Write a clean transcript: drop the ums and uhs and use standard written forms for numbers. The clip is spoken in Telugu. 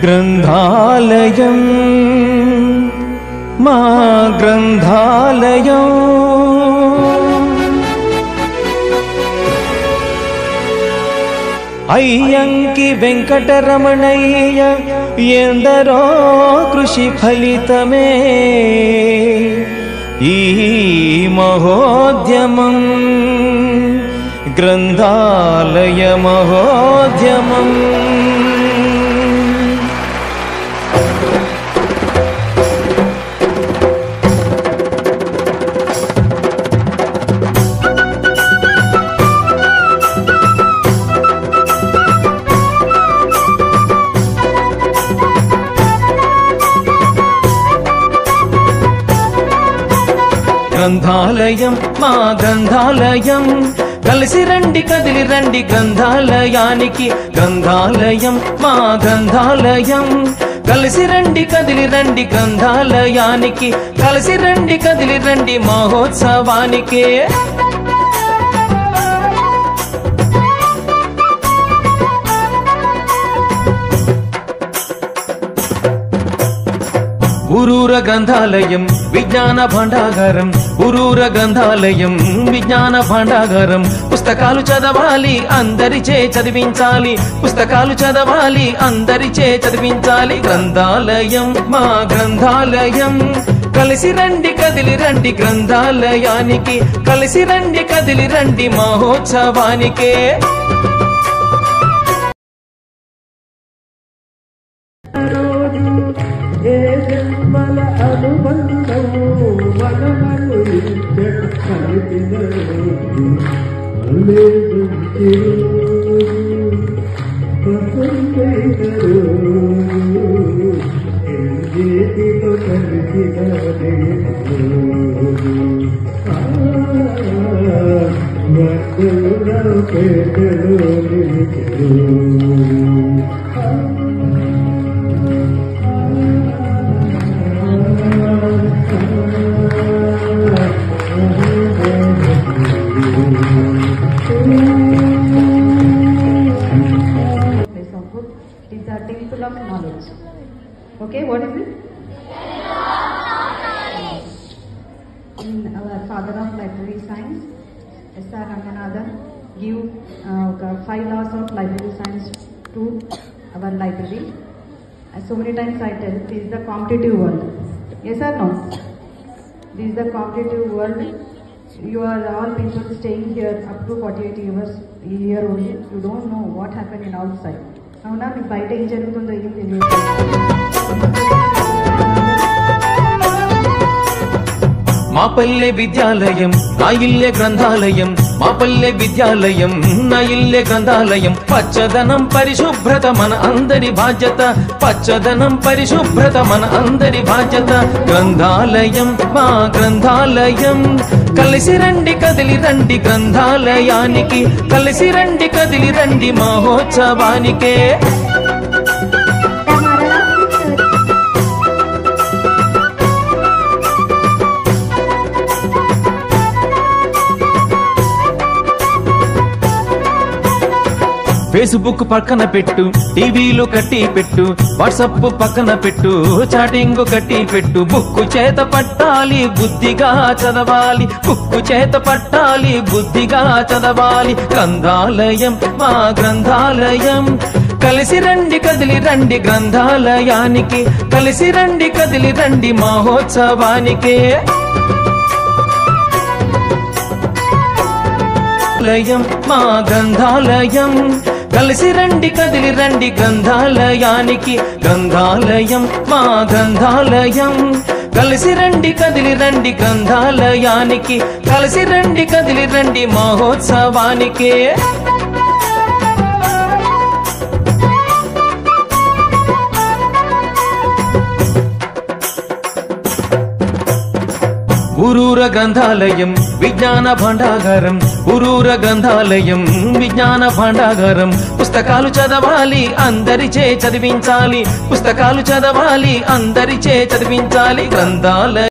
గ్రంథాలయం మా గ్రంథాలయం అయ్యంకి వెంకటరమణయ్య ఎందరో కృషి ఫలితమే ఈ మహోద్యమం గ్రంథాలయ మహోద్యమం గ్రంథాలయం మా గ్రంథాలయం కలిసి రండి కదిలి రండి గ్రంథాలయానికి గ్రంథాలయం మా గ్రంథాలయం కలిసి రండి కదిలి రండి గ్రంథాలయానికి కలిసి రండి కదిలి రండి మహోత్సవానికి ఊరూర గ్రంథాలయం విజ్ఞాన భాండాగారం ఊరూర గ్రంథాలయం విజ్ఞాన భాండాగారం పుస్తకాలు చదవాలి అందరిచే చదివించాలి పుస్తకాలు చదవాలి అందరిచే చదివించాలి గ్రంథాలయం మా గ్రంథాలయం కలిసి రండి కదిలి రండి గ్రంథాలయానికి కలిసి రండి కదిలి రండి మహోత్సవానికే మన అనుబంధము మనమను కలిపిన చేతితో కలిసిన పేటలో It is a temple of knowledge. Okay, what is it? In our father of library science, S.R. Ranganathan, give 5 laws of library science to our library. And so many times I tell, this is the competitive world. Yes or no? This is the competitive world. You are all people staying here up to 48 years only. You don't know what happened in outside. అవునా మీకు బయట ఏం జరుగుతుందో ఏం తెలియదు మా పల్లె విద్యాలయం నా ఇల్లే గ్రంథాలయం మా పల్లె విద్యాలయం నా ఇల్లే గ్రంథాలయం పచ్చదనం పరిశుభ్రత మన అందరి బాధ్యత పచ్చదనం పరిశుభ్రత మన అందరి బాధ్యత గ్రంథాలయం మా గ్రంథాలయం కలిసి రండి కదిలి రండి గ్రంథాలయానికి కలిసి రండి కదిలి రండి మహోత్సవానికే ఫేస్బుక్ పక్కన పెట్టు టీవీలు కట్టి పెట్టు వాట్సాప్ పక్కన పెట్టు చాటింగ్ కట్టి పెట్టు బుక్కు చేత పట్టాలి బుద్ధిగా చదవాలి బుక్కు చేత పట్టాలి బుద్ధిగా చదవాలి గ్రంథాలయం మా గ్రంథాలయం కలిసి రండి కదిలి రండి గ్రంథాలయానికి కలిసి రండి కదిలి రండి మహోత్సవానికే మా గ్రంథాలయం కలిసి రండి కదిలి రండి గ్రంథాలయానికి గ్రంథాలయం మా గ్రంథాలయం కలిసి రండి కదిలి రండి గ్రంథాలయానికి కలిసి రండి కదిలి రండి మహోత్సవానికే ఊరూర గ్రంథాలయం విజ్ఞాన భాండాగారం ఊరూర గ్రంథాలయం విజ్ఞాన భాండాగారం పుస్తకాలు చదవాలి అందరిచే చదివించాలి పుస్తకాలు చదవాలి అందరిచే చదివించాలి గ్రంథాలయం